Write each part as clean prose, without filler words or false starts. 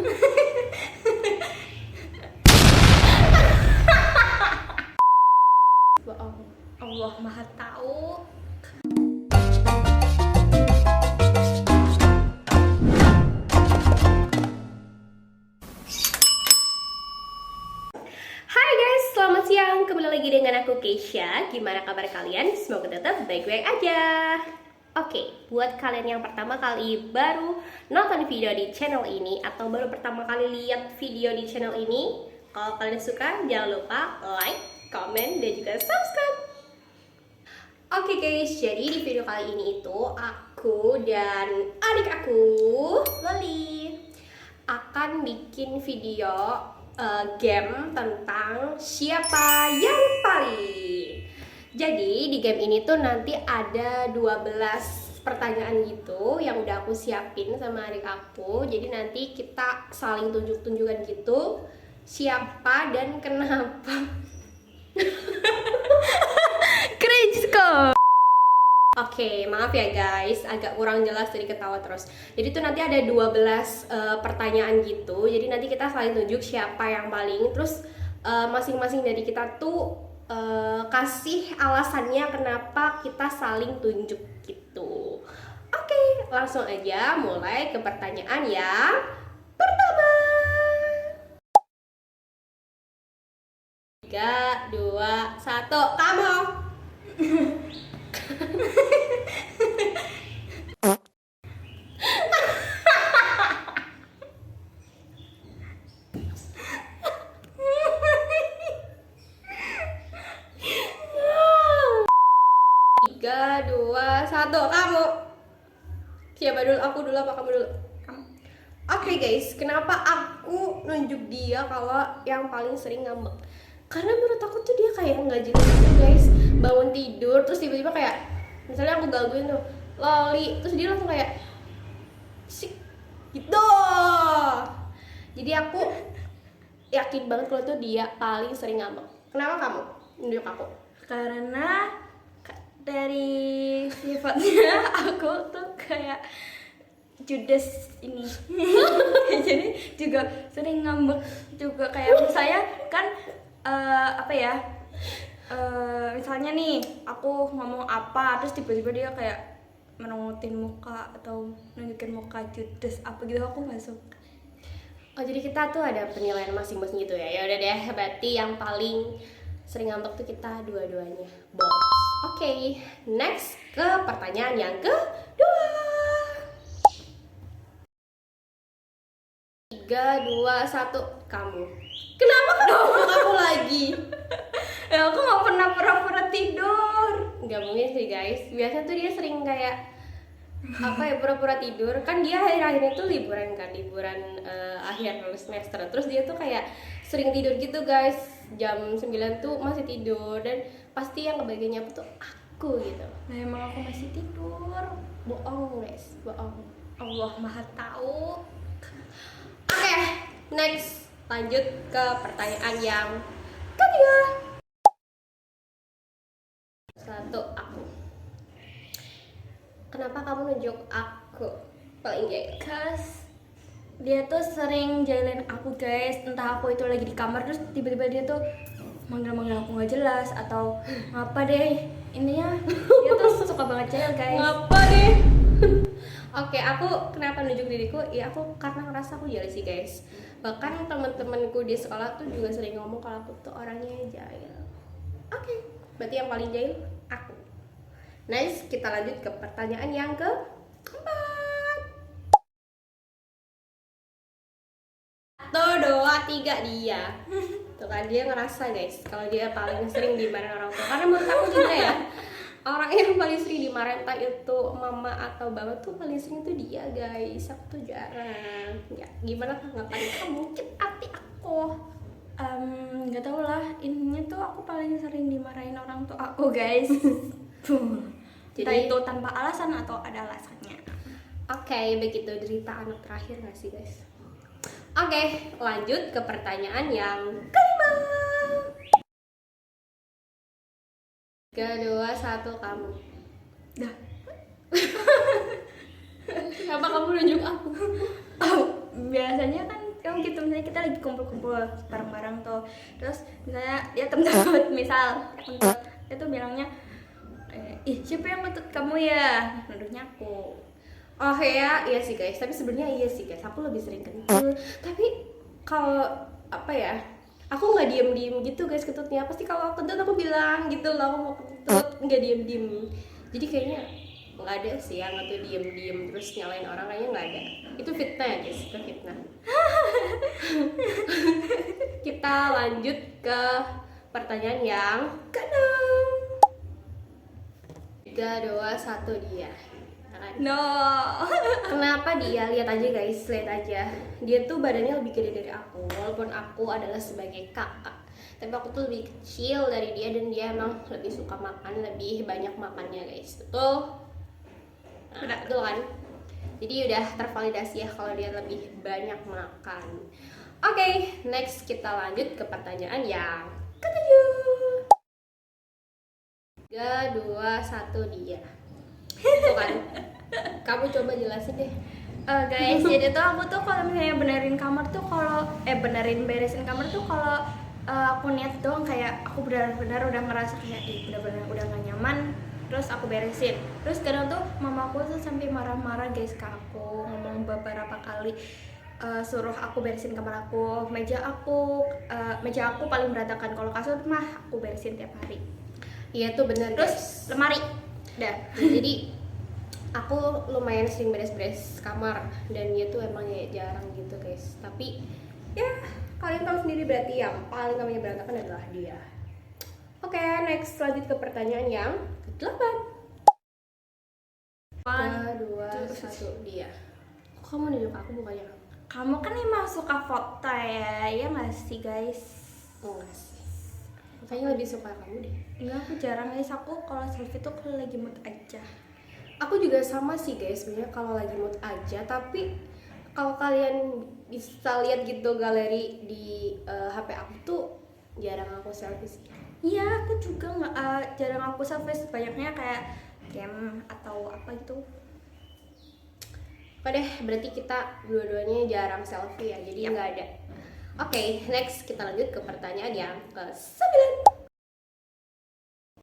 Allah Maha Tahu. Hai guys, selamat siang. Kembali lagi dengan aku Keisha. Gimana kabar kalian? Semoga tetap baik-baik aja. Oke, buat kalian yang pertama kali baru nonton video di channel ini atau baru pertama kali lihat video di channel ini, kalau kalian suka jangan lupa like, comment, dan juga subscribe. Oke guys, jadi di video kali ini itu aku dan adik aku, Loli, akan bikin video game tentang siapa yang paling. Jadi di game ini tuh nanti ada 12 pertanyaan gitu yang udah aku siapin sama adik aku. Jadi nanti kita saling tunjuk-tunjukkan gitu siapa dan kenapa. Cringe kok. Oke, maaf ya guys, agak kurang jelas dari ketawa terus. Jadi tuh nanti ada 12 pertanyaan gitu. Jadi nanti kita saling tunjuk siapa yang paling. Terus masing-masing dari kita tuh kasih alasannya kenapa kita saling tunjuk gitu. Oke, langsung aja mulai ke pertanyaan yang pertama. 3, 2, 1, kamu. Tiga, dua, satu, kamu. Siapa dulu? Aku dulu apa kamu dulu? Kamu. Oke guys, kenapa aku nunjuk dia kalau yang paling sering ngambek? Karena menurut aku tuh dia kayak nggak jelas gitu guys. Bangun tidur terus tiba-tiba kayak, misalnya aku gangguin tuh, Loli, terus dia langsung kayak sik gitu. Jadi aku yakin banget kalau tuh dia paling sering ngambek. Kenapa kamu nunjuk aku? Karena dari sifatnya aku tuh kayak judes ini. Jadi juga sering ngambek juga, kayak saya kan misalnya nih aku ngomong apa terus tiba-tiba dia kayak menungutin muka atau nunjukin muka judes apa gitu, aku nggak suka. Oh, jadi kita tuh ada penilaian masing-masing gitu ya. Ya udah deh, berarti yang paling sering ngambek tuh kita dua-duanya. Box. Oke, next ke pertanyaan yang kedua. 3, 2, 1, kamu. Kenapa kamu lagi? Ya aku nggak pernah pura-pura tidur. Nggak mungkin sih guys. Biasanya tuh dia sering kayak pura-pura tidur. Kan dia akhir-akhir itu liburan kan, liburan akhir semester. Terus dia tuh kayak sering tidur gitu guys. Jam 9 tuh masih tidur. Dan pasti yang kebagiannya apa tuh aku gitu. Nah emang aku masih tidur. Bohong guys, bohong. Allah Maha Tahu. Oke, next, lanjut ke pertanyaan yang ketiga. 1, aku. Kenapa kamu nunjuk aku paling gay? Cause dia tuh sering jailin aku guys, entah aku itu lagi di kamar terus tiba-tiba dia tuh manggil-manggil aku nggak jelas atau ngapa deh, intinya dia tuh suka banget jail guys. Ngapa deh? Oke, aku kenapa nunjuk diriku? Ya aku karena ngerasa aku jealous sih guys. Bahkan teman-temanku di sekolah tuh juga sering ngomong kalau aku tuh orangnya jahil. Oke, berarti yang paling jahil aku. Nice, kita lanjut ke pertanyaan yang keempat. 1, 2, 3, dia. Tuh kan dia ngerasa guys kalau dia paling sering dimarahin orang tua. Karena menurut aku juga ya, orang yang paling sering dimarahin entah itu mama atau bapak tuh paling sering tuh dia guys. Aku tuh jarang. Ya, gimana tanggapan kamu? Mungkin hati aku. Nggak tahu lah, intinya tuh aku paling sering dimarahin orang tua aku guys. Entah Jadi itu tanpa alasan atau ada alasannya. Oke, begitu derita anak terakhir gak sih guys? Oke, lanjut ke pertanyaan yang kelima. 3, 2, 1, kamu. Dah. Kenapa kamu nunjuk aku? Oh, biasanya kan yang gitu, misalnya kita lagi kumpul-kumpul bareng-bareng tuh, terus misalnya dia kentut, misal kentut, dia tuh bilangnya ih siapa yang kentut kamu ya, nuduhnya aku. Oh ya, iya sih guys. Tapi sebenarnya iya sih guys. Aku lebih sering kentut. Tapi kalau apa ya? Aku nggak diem-diem gitu guys kentutnya. Pasti kalau aku kentut aku bilang gitu loh, aku mau kentut, nggak diem-diem. Jadi kayaknya nggak ada sih yang tuh diem-diem terus nyalain orang, kayaknya nggak ada. Itu fitnah ya guys, itu fitnah. Kita lanjut ke pertanyaan yang keenam. 3, 2, 1 dia. No. Kenapa dia? Lihat aja guys, lihat aja. Dia tuh badannya lebih gede dari aku, walaupun aku adalah sebagai kakak. Tapi aku tuh lebih kecil dari dia dan dia emang lebih suka makan, lebih banyak makannya guys. Betul? Nah, betul kan? Jadi udah tervalidasi ya kalau dia lebih banyak makan. Oke, next kita lanjut ke pertanyaan yang ketujuh. 3, 2, 1 dia. Itu kan. Kamu coba jelasin deh. Guys, jadi tuh aku tuh kalau misalnya benerin kamar tuh kalau beresin kamar tuh kalau aku niat doang, kayak aku benar-benar udah ngerasa kayak benar-benar udah gak nyaman, terus aku beresin. Terus kadang tuh mamaku tuh sampai marah-marah guys ke aku, ngomong beberapa kali, suruh aku beresin kamar aku, meja aku paling berantakan, kalau kasur mah aku beresin tiap hari. Iya tuh bener Terus guys. lemari dah. Jadi aku lumayan sering beres-beres kamar dan dia tuh emang ya jarang gitu guys. Tapi ya kalian tahu sendiri berarti yang paling kamarnya berantakan adalah dia. Oke, next lanjut ke pertanyaan yang ke-8. 3, 2, 1 dia. Kok kamu nunjuk aku bukannya kamu? Kamu kan emang suka foto ya nggak sih guys? Enggak sih. Kayaknya lebih suka kamu deh. Enggak, aku jarang guys, aku kalau selfie tuh kalau lagi mood aja. Aku juga sama sih guys, sebenarnya kalau lagi mood aja. Tapi kalau kalian bisa lihat gitu galeri di HP aku tuh jarang aku selfie sih. Iya, aku juga nggak jarang aku selfie, banyaknya kayak game atau apa gitu. Oke deh, berarti kita dua-duanya jarang selfie ya, jadi nggak ada. Oke, next kita lanjut ke pertanyaan yang ke-9.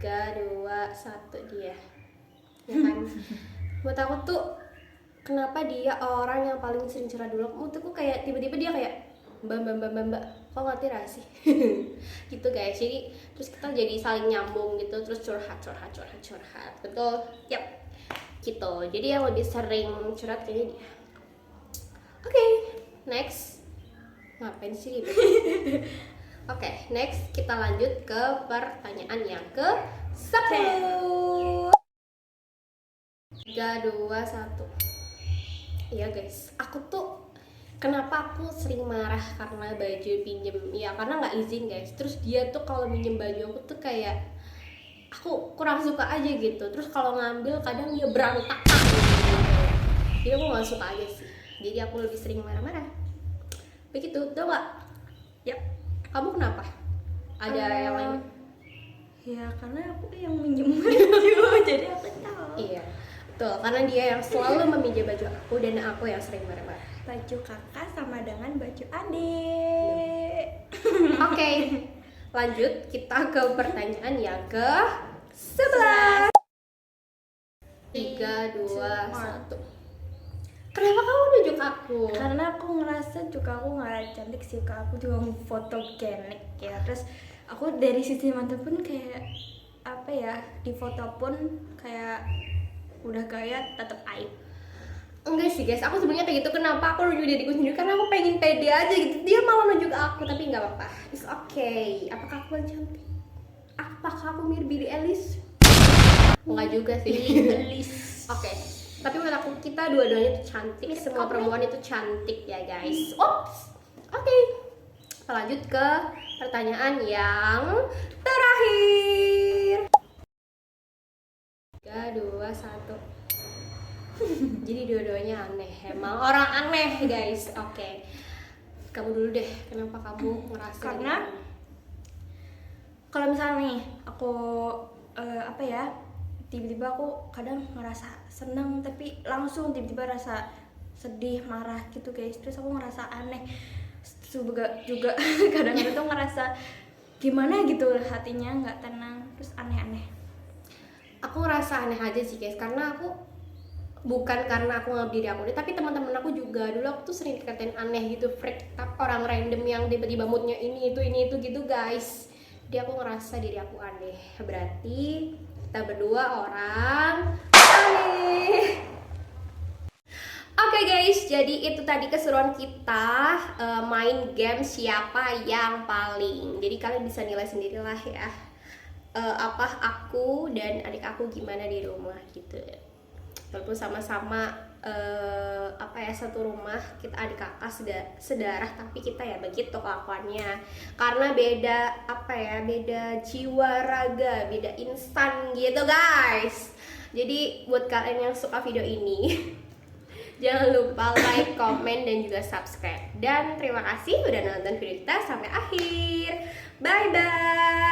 3, 2, 1 dia. Ya kan? Buat aku tuh kenapa dia orang yang paling sering curhat dulu. Menurutku kayak tiba-tiba dia kayak mbak, kok ngerti sih? Gitu guys. Jadi terus kita jadi saling nyambung gitu, terus curhat. Betul? Yap. Gitu. Jadi yang lebih sering curhat kayaknya dia. Oke, next. Ngapain sih? Oke, next kita lanjut ke pertanyaan yang ke-10. 3, 2, 1. Iya guys, aku tuh kenapa aku sering marah karena baju pinjem? Ya karena nggak izin guys. Terus dia tuh kalau minjem baju aku tuh kayak aku kurang suka aja gitu. Terus kalau ngambil kadang dia berantakan gitu. Jadi aku nggak suka aja sih. Jadi aku lebih sering marah-marah. Begitu, tau nggak? Yap. Kamu kenapa? Ada yang lain? Ya karena aku yang minjem baju, jadi aku tahu. Iya, betul. Karena dia yang selalu meminjam baju aku dan aku yang sering marah-marah. Baju kakak sama dengan baju adik. Oke, lanjut kita ke pertanyaan yang ke-11. 3, 2, 1. Kenapa kamu nunjuk aku? Karena aku ngerasa juga aku nggak cantik sih, Kak. Aku juga mau fotogenik ya. Terus aku dari sisi mata pun kayak apa ya, di foto pun kayak udah gaya tetap aib. Enggak sih guys, aku sebenarnya kayak gitu. Kenapa aku nunjuk diriku sendiri? Karena aku pengen pede aja gitu. Dia malah nunjuk aku, tapi nggak apa-apa. It's okay. Apakah aku yang cantik? Apakah aku mirip Billie Eilish? Enggak juga sih. Oke. Tapi menurut aku kita dua-duanya tuh cantik. Semua perempuan itu cantik ya guys. Ops. Oke. Kita lanjut ke pertanyaan yang terakhir. 3, 2, 1. Jadi dua-duanya aneh. Emang orang aneh guys. Oke. Kamu dulu deh. Kenapa kamu ngerasa Karena kalau misalnya nih aku apa ya, tiba-tiba aku kadang ngerasa seneng tapi langsung tiba-tiba rasa sedih, marah gitu guys. Terus aku ngerasa aneh. juga kadang-kadang tuh ngerasa gimana gitu hatinya, nggak tenang, terus aneh-aneh. Aku ngerasa aneh aja sih guys, karena aku bukan karena aku nggak diri aku deh, tapi teman-teman aku juga dulu aku tuh sering dikatain aneh gitu, freak, orang random yang tiba-tiba moodnya ini itu gitu guys. Jadi aku ngerasa diri aku aneh, berarti kita berdua orang aneh. Oke guys, jadi itu tadi keseruan kita main game siapa yang paling. Jadi kalian bisa nilai sendirilah ya, apa aku dan adik aku gimana di rumah gitu. Walaupun sama-sama satu rumah, kita adik kakak sedarah, tapi kita ya begitu kelakuannya. Karena beda beda jiwa raga, beda instan gitu guys. Jadi buat kalian yang suka video ini jangan lupa like, komen, dan juga subscribe. Dan terima kasih udah nonton video kita sampai akhir. Bye bye.